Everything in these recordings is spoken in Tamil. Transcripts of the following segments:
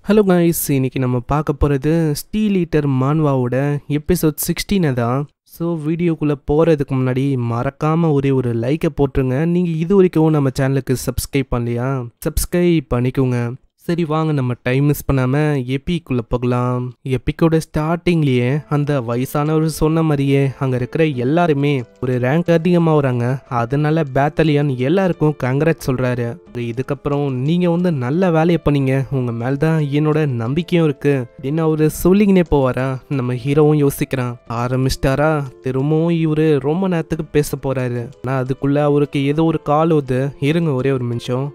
ஹலோ கைஸ், இன்னைக்கு நம்ம பார்க்க போகிறது ஸ்டீல் ஈட்டர் மான்வாவோட எபிசோட் 16 தான். ஸோ வீடியோக்குள்ளே போகிறதுக்கு முன்னாடி மறக்காமல் ஒரு லைக்கை போட்டுருங்க. நீங்கள் இது வரைக்கும் நம்ம சேனலுக்கு சப்ஸ்கிரைப் பண்ணலையா? சப்ஸ்கிரைப் பண்ணிக்கோங்க. சரி வாங்க, நம்ம டைம் மிஸ் பண்ணாமல் எப்பிக்குள்ளே போகலாம். எப்பிக்கோட ஸ்டார்டிங்லேயே அந்த வயசானவர் சொன்ன மாதிரியே அங்கே இருக்கிற எல்லாருமே ஒரு ரேங்க் அதிகமாக வராங்க. அதனால பேத்தலியன் எல்லாருக்கும் கங்க்ராட் சொல்கிறாரு. இதுக்கப்புறம் நீங்கள் நல்ல வேலையை பண்ணீங்க, உங்கள் மேலே தான் என்னோட நம்பிக்கையும் இருக்குது அப்படின்னு அவர் சொல்லிங்கன்னே போவாரா. நம்ம ஹீரோவும் யோசிக்கிறான், ஆரம்பிச்சிட்டாரா திரும்பவும் இவர் ரொம்ப நேரத்துக்கு பேச போகிறாரு. ஆனால் அதுக்குள்ளே அவருக்கு ஏதோ ஒரு கால் வருது. இருங்க ஒரே ஒரு நிமிஷம்.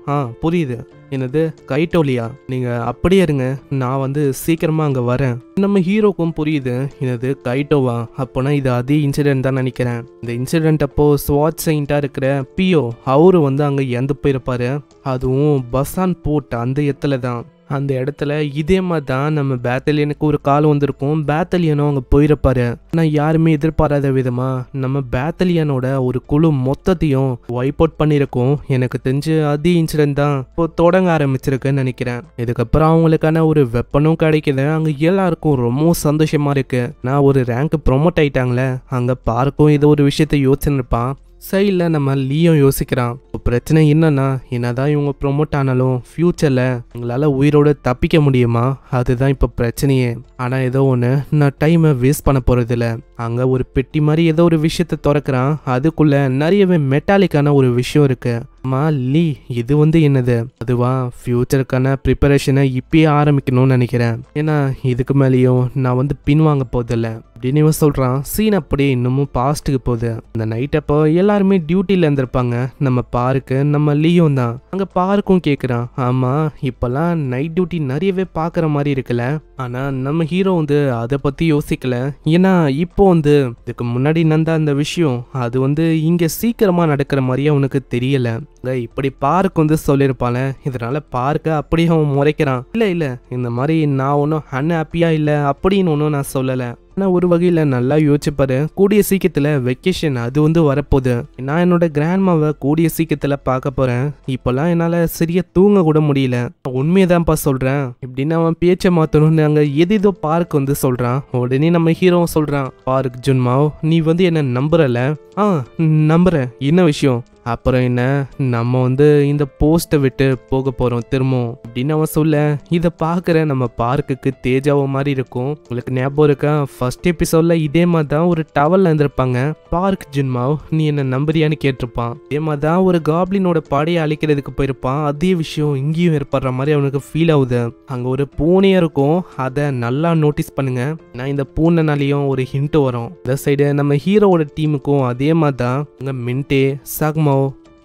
புரியுது. என்னது கைட்டோலியா? நீங்கள் அப்படியே இருங்க, நான் சீக்கிரமாக அங்கே வரேன். நம்ம ஹீரோக்கும் புரியுது, என்னது கைட்டோவா? அப்போனா இது அதே இன்சிடென்ட் தான் நினைக்கிறேன். இந்த இன்சிடென்ட் அப்போ ஸ்வாட் செயின்ட்டாக இருக்கிற பியோ அவரு அங்கே இறந்து போயிருப்பாரு. அதுவும் பசான் போட் அந்த இடத்துல தான். அந்த இடத்துல இதே மாதிரி தான் நம்ம பேத்தலியனுக்கு ஒரு கால் வந்திருக்கும். பேத்தலியனும் அங்கே போயிருப்பாரு. ஆனால் யாருமே எதிர்பாராத விதமாக நம்ம பேத்தலியனோட ஒரு குழு மொத்தத்தையும் வைப் அவுட் பண்ணியிருக்கோம். எனக்கு தெரிஞ்சு அதே இன்சிடென்ட் தான் இப்போ தொடங்க ஆரம்பிச்சிருக்குன்னு நினைக்கிறேன். இதுக்கப்புறம் அவங்களுக்கான ஒரு வெப்பனும் கிடைக்குது. அங்கே எல்லாருக்கும் ரொம்ப சந்தோஷமா இருக்கு. நான் ஒரு ரேங்க் ப்ரொமோட் ஆயிட்டாங்களே. அங்கே பார்க்கும் ஏதோ ஒரு விஷயத்த யோசிச்சுருப்பான். சைடில் நம்ம லீயும் யோசிக்கிறான். பிரச்சனை என்னன்னா, என்னதான் இவங்க ப்ரொமோட் ஆனாலும் ஃப்யூச்சரில் உங்களால் உயிரோடு தப்பிக்க முடியுமா? அதுதான் இப்போ பிரச்சனையே. ஆனால் ஏதோ ஒன்று, நான் டைமை வேஸ்ட் பண்ண போகிறதில்ல. அங்கே ஒரு பெட்டி மாதிரி ஏதோ ஒரு விஷயத்த திறக்கிறான். அதுக்குள்ளே நிறையவே மெட்டாலிக்கான ஒரு விஷயம் இருக்கு. அம்மா லீ, இது என்னது? அதுவா ஃப்யூச்சருக்கான ப்ரிப்பரேஷனை இப்பயே ஆரம்பிக்கணும்னு நினைக்கிறேன். ஏன்னா இதுக்கு மேலேயும் நான் பின்வாங்க போதில்ல அப்படின்னு இவன் சொல்கிறான். சீன் அப்படியே இன்னமும் பாஸ்ட்டுக்கு போகுது. அந்த நைட் அப்போ எல்லாருமே டியூட்டியில் இருந்திருப்பாங்க. நம்ம பார்க்கு நம்ம லீயும் தான். அங்கே பார்க்கும் கேட்குறான், ஆமாம் இப்போல்லாம் நைட் டியூட்டி நிறையவே பார்க்குற மாதிரி இருக்குல்ல? ஆனால் நம்ம ஹீரோ அதை பற்றி யோசிக்கல. ஏன்னா இப்போ இதுக்கு முன்னாடி நடந்த அந்த விஷயம் அது இங்கே சீக்கிரமாக நடக்கிற மாதிரியே அவனுக்கு தெரியல. இப்படி பார்க் சொல்லியிருப்பால. இதனால பார்க்க அப்படியே அவன் முறைக்கிறான். இல்லை இந்த மாதிரி நான் ஒன்றும் அன்ஹாப்பியாக இல்லை அப்படின்னு ஒன்றும் நான் சொல்லலை. ஆனால் ஒரு வகையில் நல்லா யோசிச்சுப்பாரு. கூடிய சீக்கிரத்தில் வெக்கேஷன் அது வரப்போகுது. நான் என்னோட கிராண்ட்மாவை கூடிய சீக்கிரத்தில் பார்க்க போகிறேன். இப்போல்லாம் என்னால் சரியாக தூங்க கூட முடியல. உண்மையதான்ப்பா சொல்கிறேன் இப்படின்னு அவன் பேச்சை மாற்றணும்னு அங்கே எதோ பார்க் சொல்கிறான். உடனே நம்ம ஹீரோ சொல்கிறான், பார்க் ஜுன்மாவ், நீ என்ன நம்புறல? நம்புறேன். என்ன விஷயம்? அப்புறம் என்ன, நம்ம இந்த போஸ்ட்டை விட்டு போக போகிறோம் திரும்பவும் அப்படின்னு அவன் சொல்ல. இதை பார்க்குற நம்ம பார்க்குக்கு தேஜாவோ மாதிரி இருக்கும். உங்களுக்கு ஞாபகம் இருக்கா? ஃபர்ஸ்ட் எபிசோட்ல இதே மாதிரி தான் ஒரு டவல்ல இருந்திருப்பாங்க. பார்க் ஜுன்மாவ், நீ என்ன நம்புறியான்னு கேட்டிருப்பான். இதே மாதிரி தான் ஒரு காப்ளினோட படையை அழிக்கிறதுக்கு போயிருப்பான். அதே விஷயம் இங்கேயும் ஏற்படுற மாதிரி அவனுக்கு ஃபீல் ஆகுது. அங்கே ஒரு பூனையா இருக்கும். அதை நல்லா நோட்டீஸ் பண்ணுங்க. நான் இந்த பூனைனாலையும் ஒரு ஹிண்ட் வரும். இந்த சைடு நம்ம ஹீரோவோட டீமுக்கும் அதே மாதிரி தான். அங்கே மின்டே, சக்மா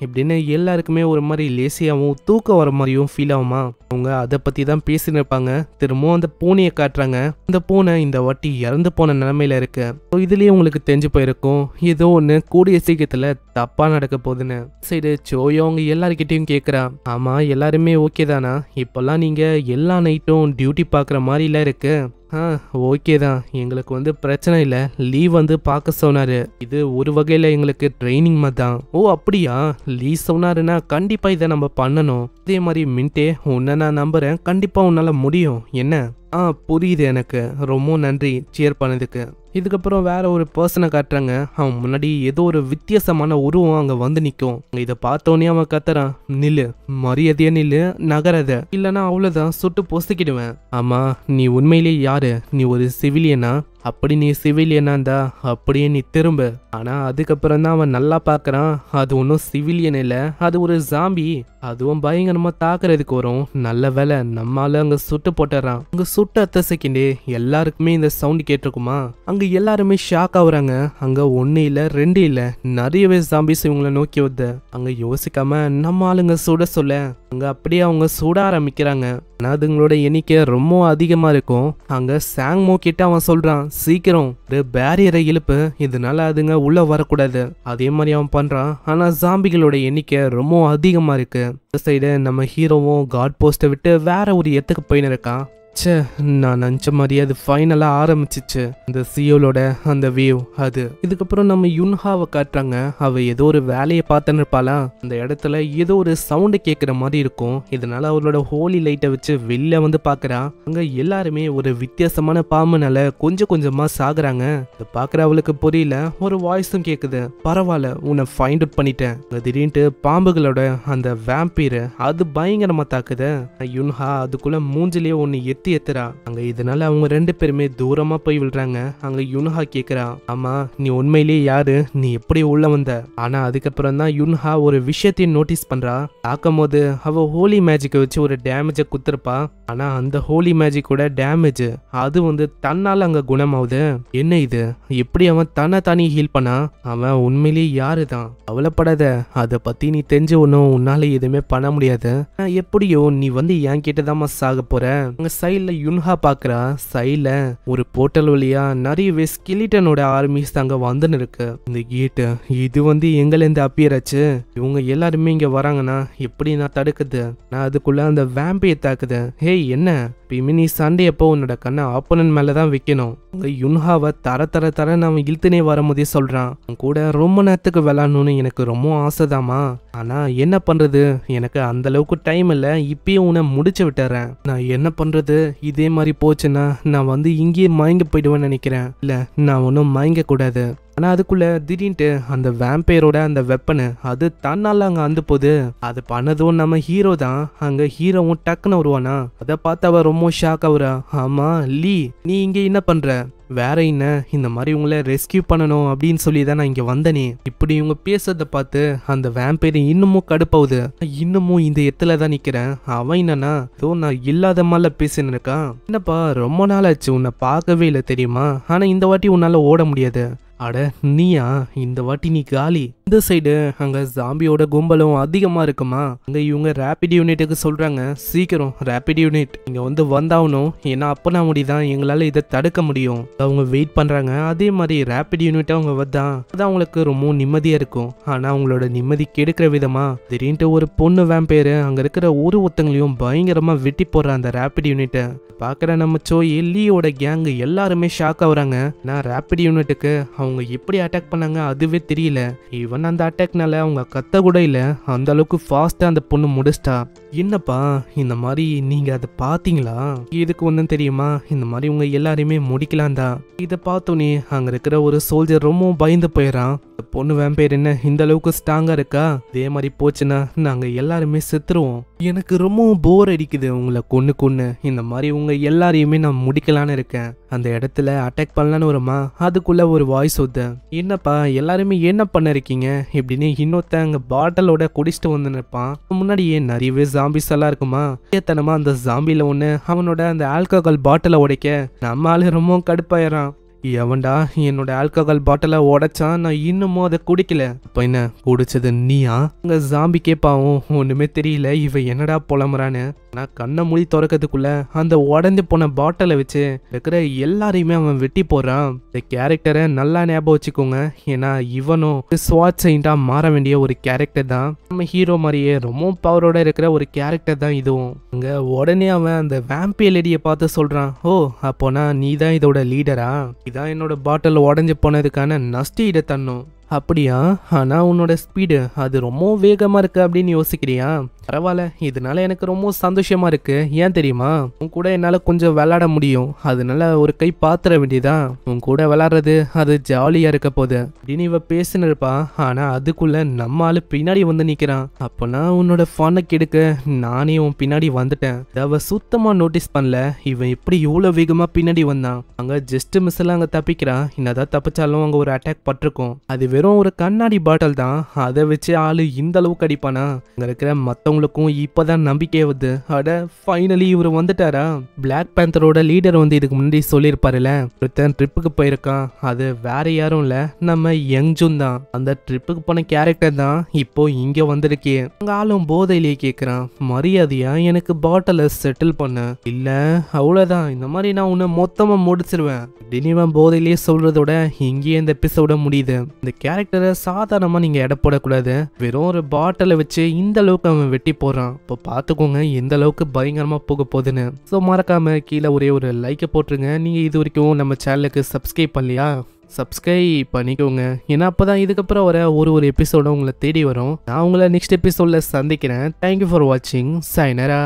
இப்படின்னு எல்லாருக்குமே ஒரு மாதிரி லேசியாகவும் தூக்கம் வர மாதிரியும் ஃபீல் ஆகுமா? அவங்க அதை பற்றி தான் பேசின்னு இருப்பாங்க. திரும்பவும் அந்த பூனையை காட்டுறாங்க. அந்த பூனை இந்த வாட்டி இறந்து போன நிலைமையில இருக்கு. இதுலேயே உங்களுக்கு தெரிஞ்சு போயிருக்கும், ஏதோ ஒன்று கூடிய சீக்கிரத்தில் தப்பாக நடக்க போகுதுன்னு. சரி சோயோ அவங்க எல்லாருக்கிட்டையும் கேட்குறா, ஆமாம் எல்லாருமே ஓகே தானா? இப்போல்லாம் நீங்கள் எல்லா நைட்டும் டியூட்டி பார்க்குற மாதிரிலாம் இருக்கு. ஓகே தான், எங்களுக்கு பிரச்சனை இல்லை. லீவ் பார்க்க சொன்னாரு. இது ஒரு வகையில் எங்களுக்கு ட்ரைனிங் மாதிரி தான். ஓ அப்படியா? லீவ் சொன்னாருன்னா கண்டிப்பாக இதை நம்ம பண்ணணும். அதே மாதிரி மின்டே, உன்னை நான் நம்புகிறேன். கண்டிப்பாக உன்னால் முடியும். என்ன? புரியுது எனக்கு. ரொம்ப நன்றி சேர் பண்ணதுக்கு. இதுக்கப்புறம் வேற ஒரு பர்சனை காட்டுறாங்க. அவன் முன்னாடி ஏதோ ஒரு வித்தியாசமான உருவம் அங்கே நிற்கும். இதை பார்த்தோன்னே அவன் கத்துறான், நில்லு, மரியாதையா நில்லு, நகரத, இல்லைன்னா அவ்வளோதான் சுட்டு பொசுக்கிடுவேன். ஆமா, நீ உண்மையிலேயே யாரு? நீ ஒரு சிவிலியனா? அப்படி நீ சிவிலியனா இருந்தா அப்படியே நீ திரும்ப. ஆனா அதுக்கப்புறம் தான் அவன் நல்லா பார்க்கறான், அது ஒன்றும் சிவிலியன் இல்லை, அது ஒரு ஜாம்பி. அதுவும் பயங்கரமா தாக்குறதுக்கு வரும். நல்ல வேலை நம்மால அங்க சுட்டு போட்டுறான். அங்க சுட்ட அத்த செகண்டே எல்லாருக்குமே இந்த சவுண்ட் கேட்டிருக்குமா? அங்க எல்லாருமே ஷாக் ஆகுறாங்க. அங்க ஒன்னு இல்ல ரெண்டு இல்ல நிறையவே ஜாம்பிஸ் இவங்களை நோக்கி வருது. அங்க யோசிக்காம நம்ம ஆளுங்க சுட சொல்ல அங்க அப்படியே அவங்க சுட ஆரம்பிக்கிறாங்க. ஆனா அதுங்களோட எண்ணிக்கை ரொம்ப அதிகமா இருக்கும். அங்க சாங்மோ கிட்ட அவன் சொல்றான், சீக்கிரம் ஒரு பேரியரை இழுப்பு, இதனால அதுங்க உள்ள வரக்கூடாது. அதே மாதிரி அவன் பண்றான். ஆனா ஜாம்பிகளோட எண்ணிக்கை ரொம்ப அதிகமா இருக்கு. இந்த சைடு நம்ம ஹீரோவும் காட் போஸ்ட்டை விட்டு வேற ஒரு இடத்துக்கு போயின்னு இருக்கான். ச்சே, நான் நினச்ச மாதிரியே அது ஃபைனலாக ஆரம்பிச்சிச்சு. இந்த சியோலோட அந்த வேவ் அது. இதுக்கப்புறம் நம்ம யுன்ஹாவை காட்டுறாங்க. அவ ஏதோ ஒரு வேலையை பார்த்துன்னு இருப்பாளா. அந்த இடத்துல ஏதோ ஒரு சவுண்டு கேட்குற மாதிரி இருக்கும். இதனால அவளோட ஹோலி லைட்டை வச்சு வெளில வந்து பார்க்குறா. அங்கே எல்லாருமே ஒரு வித்தியாசமான பாம்புனால கொஞ்சம் கொஞ்சமாக சாகுறாங்க. இதை பார்க்குற அவளுக்கு புரியல. ஒரு வாய்ஸும் கேட்குது, பரவாயில்ல உன்னை ஃபைண்ட் அவுட் பண்ணிட்டேன். திடீர்னு பாம்புகளோட அந்த வேம்பீர் அது பயங்கரமாக தாக்குது. யுன்ஹா அதுக்குள்ள மூஞ்சிலேயே ஒன்று ஏத்துறா. அங்க இதனால அவங்க 2 பேருமே தூரமா போய் விழுறாங்க. அங்க யுன்ஹா கேக்குறா, ஆமா நீ உண்மையிலேயே யாரு, நீ எப்படி உள்ள வந்த? ஆனா அதுக்கப்புறம் தான் யுன்ஹா ஒரு விஷயத்தையும் நோட்டீஸ் பண்றா. பார்க்கும் போது அவ ஹோலி மேஜிக்கை வச்சு ஒரு டேமேஜை குத்துருப்பா. ஆனா அந்த ஹோலி மேஜிக்கோட டேமேஜ் அது வந்து தன்னால அங்க குணமாவுது. என்ன இது, எப்படி அவன் தன்னை தானே ஹீல் பண்ணா? அவன் உண்மையிலேயே யாருதான்? கவலைப்படாத, அதை பத்தி நீ தெரிஞ்சு ஒன்னும் உன்னால எதுவுமே பண்ண முடியாது. எப்படியோ நீ வந்து என் கிட்டதாமா சாக போற. அங்க சைட்ல யுன்ஹா பாக்குறா. சைட்ல ஒரு போர்ட்டல் வழியா நிறையவே ஸ்கெலிட்டனோட ஆர்மிஸ் அங்க வந்துன்னு இருக்கு. இந்த கேட்டு இது வந்து எங்கல இருந்து அப்பியர் ஆச்சு. இவங்க எல்லாருமே இங்க வராங்கன்னா எப்படி நான் தடுக்குது? நான் அதுக்குள்ள அந்த வேம்பையை தாக்குது. ஹேய் என்ன நீ சண்டே அப்போ உன்னோட கண்ணை ஆப்போனன்ட் மேலதான் வைக்கணும். உங்க யுன்ஹாவை தர அவன் இழுத்துனே வரும்போதே சொல்றான், கூட ரொம்ப நேரத்துக்கு விளாடணும்னு எனக்கு ரொம்ப ஆசைதாமா. ஆனா என்ன பண்றது, எனக்கு அந்த அளவுக்கு டைம் இல்ல. இப்பயும் உன்னை முடிச்சு விட்டுறேன். நான் என்ன பண்றது, இதே மாதிரி போச்சுன்னா நான் வந்து இங்கேயே மயங்க போயிடுவேன்னு நினைக்கிறேன். இல்ல நான் ஒன்னும் மயங்க கூடாது. ஆனா அதுக்குள்ள திடீர்னு அந்த வேம்பையரோட அந்த வெப்பனு அது தன்னால அங்க வந்து போகுது. அது பண்ணதும் நம்ம ஹீரோ தான். அங்க ஹீரோவும் டக்குன்னு வருவானா. அதை பார்த்து அவ ரொம்ப ஷாக் ஆகுறா. ஆமா லீ, நீ இங்க என்ன பண்ற? வேற என்ன, இந்த மாதிரி உங்களை ரெஸ்கியூ பண்ணணும் அப்படின்னு சொல்லி தான் நான் இங்க வந்தனே. இப்படி இவங்க பேசுறத பார்த்து அந்த வேம்பையர் இன்னமும் கடுப்பாவுது. இன்னமும் இந்த இடத்துல தான் நிக்கிறேன். அவன் என்னன்னா ஏதோ நான் இல்லாத மாதிரி பேசின்னு இருக்கான். என்னப்பா ரொம்ப நாள் ஆச்சு உன்னை பார்க்கவே இல்லை தெரியுமா, ஆனா இந்த வாட்டி உன்னால ஓட முடியாது. அட நீயா, இந்த வாட்டி நீ காலி. இந்த சைடு அங்க ஜாம்பியோட கும்பலும் அதிகமா இருக்குமா. அங்க இவங்க ரேபிட் யூனிட்டுக்கு சொல்றாங்க, சீக்கிரம் ரேபிட் யூனிட் இங்க வந்து வந்தாகணும். ஏன்னா அப்பனா முடிதான் எங்களால இதை தடுக்க முடியும். அவங்க வெயிட் பண்றாங்க. அதே மாதிரி ரேபிட் யூனிட் அவங்க வந்தான் அது அவங்களுக்கு ரொம்ப நிம்மதியா இருக்கும். ஆனா அவங்களோட நிம்மதி கெடுக்கிற விதமா திடீர்னு ஒரு பொண்ணு வேம்பேரு அங்க இருக்கிற ஒருத்தங்களையும் பயங்கரமா வெட்டி போடுற அந்த ரேபிட் யூனிட்டை பாக்குற நம்ம சோய் லீயோட கேங்கு எல்லாருமே ஷாக் ஆகுறாங்க. நான் ரேபிட் யூனிட்டுக்கு அவங்க எப்படி அட்டாக் பண்ணாங்க அதுவே தெரியல. ஈவன் அந்த அட்டாக்னால அவங்க கத்த கூட இல்ல, அந்த அளவுக்கு ஃபாஸ்டா அந்த பொண்ணு முடிச்சிட்டா. என்னப்பா இந்த மாதிரி நீங்க அதை பாத்தீங்களா? இதுக்கு ஒன்றும் தெரியுமா, இந்த மாதிரி உங்க எல்லாரையுமே முடிக்கலாம் தான். இதை பார்த்தோன்னே அங்க இருக்கிற ஒரு சோல்ஜர் ரொம்ப பயந்து போயிடறான். பொண்ணு வேம்பேர் என்ன இந்த அளவுக்கு ஸ்ட்ராங்கா இருக்கா? இதே மாதிரி போச்சுன்னா நாங்க எல்லாருமே செத்துருவோம். எனக்கு ரொம்ப போர் அடிக்குது உங்களை கொன்னு. இந்த மாதிரி உங்க எல்லாரையுமே நான் முடிக்கலான்னு இருக்கேன். அந்த இடத்துல அட்டாக் பண்ணலான்னு வருமா, அதுக்குள்ள ஒரு வாய்ஸ் வருது, என்னப்பா எல்லாருமே என்ன பண்ண இருக்கீங்க இப்படின்னு. இன்னொருத்த அங்க பாட்டிலோட குடிச்சிட்டு வந்து நிற்பான். முன்னாடியே நிறையவே ஜாம்பிஸ் எல்லாம் இருக்குமா. ஏத்தனமா அந்த ஜாம்பில ஒண்ணு அவனோட அந்த ஆல்கஹால் பாட்டிலை உடைக்க நம்ம ஆளு ரொம்ப கடுப்பாயிரான். எவன்டா என்னோட ஆல்கஹால் பாட்டிலை உடைச்சான், நான் இன்னமும் அதை குடிக்கல. அப்ப என்ன குடிச்சது நீயா? அங்க ஜாம்பி கேப்பாவும் ஒண்ணுமே தெரியல இவ என்னடா புலம்புறான்னு. நான் கண்ணை மூடி திறக்கிறதுக்குள்ள அந்த உடஞ்சு போன பாட்டிலை வச்சு இருக்கிற எல்லாரையுமே அவன் வெட்டி போறான். இந்த கேரக்டரை நல்லா ஞாபகம் வச்சுக்கோங்க. ஏன்னா இவனும் ஸ்வாட் செயின்டா மாற வேண்டிய ஒரு கேரக்டர் தான். நம்ம ஹீரோ மாதிரியே ரொம்ப பவரோட இருக்கிற ஒரு கேரக்டர் தான் இதுவும். அங்க உடனே அவன் அந்த வேம்பியர் லேடியை பார்த்து சொல்றான், ஓ அப்போனா நீ தான் இதோட லீடரா? இதான் என்னோட பாட்டில் உடஞ்சு போனதுக்கான நஷ்டஈடை தரணும். அப்படியா? ஆனா உன்னோட ஸ்பீடு அது ரொம்ப வேகமா இருக்கு அப்படின்னு யோசிக்கிறியா? பரவாயில்ல, இதனால எனக்கு ரொம்ப சந்தோஷமா இருக்கு. ஏன் தெரியுமா, உன் கூட என்னால கொஞ்சம் விளையாட முடியும். அதனால ஒரு கை பாத்துற வேண்டியதான். உன் கூட விளையாடுறது அது ஜாலியா இருக்க போது அப்படின்னு இவ பேசின்னு இருப்பா. ஆனா அதுக்குள்ள நம்ம ஆளு பின்னாடி வந்து நிக்கிறான். அப்பனா உன்னோட ஃபனை கெடுக்க நானே உன் பின்னாடி வந்துட்டேன். அவ சுத்தமா நோட்டீஸ் பண்ணல இவன் எப்படி இவ்வளவு வேகமா பின்னாடி வந்தான். அங்க ஜஸ்ட் மிஸ்ல அங்க தப்பிக்கிறான். என்னதான் தப்பிச்சாலும் அங்க ஒரு அட்டாக் பட்டிருக்கும். அது வெறும் ஒரு கண்ணாடி பாட்டில் தான். அதை வச்சு ஆளு இந்த அளவுக்கு அடிப்பானா? அங்க இருக்கிற மத்தவங்களுக்கும் இப்பதான் நம்பிக்கை வருது. அட ஃபைனலி இவர் வந்துட்டாரா? பிளாக் பேந்தரோட லீடர் வந்து இதுக்கு முன்னாடி சொல்லியிருப்பாருல, ஒருத்தன் ட்ரிப்புக்கு போயிருக்கான். அது வேற யாரும் இல்ல, நம்ம யங்ஜுன் தான். அந்த ட்ரிப்புக்கு போன கேரக்டர் தான் இப்போ இங்க வந்திருக்கே. அங்க ஆளும் போதையிலேயே கேக்குறான், மரியாதையா எனக்கு பாட்டில செட்டில் பண்ண, இல்ல அவ்வளவுதான் இந்த மாதிரி நான் உன்னை மொத்தமா முடிச்சிருவேன் அப்படின்னு போதையிலேயே சொல்றதோட இங்கேயே இந்த எபிசோட முடியுது. இந்த கேரக்டரை சாதாரணமா நீங்க எடை போடக்கூடாது. வெறும் ஒரு பாட்டிலை வச்சு இந்த அளவுக்கு அவன் வெட்டி வெட்டி போடுறான். இப்போ பார்த்துக்கோங்க எந்த அளவுக்கு பயங்கரமாக போக போகுதுன்னு. ஸோ மறக்காமல் கீழே ஒரே ஒரு லைக்கை போட்டுருங்க. நீங்கள் இது வரைக்கும் நம்ம சேனலுக்கு சப்ஸ்கிரைப் பண்ணலையா, சப்ஸ்கிரைப் பண்ணிக்கோங்க. ஏன்னா அப்போ தான் இதுக்கப்புறம் வர ஒரு எபிசோடும் உங்களை தேடி வரும். நான் உங்களை நெக்ஸ்ட் எபிசோடில் சந்திக்கிறேன். தேங்க்யூ ஃபார் வாட்சிங். சைனரா.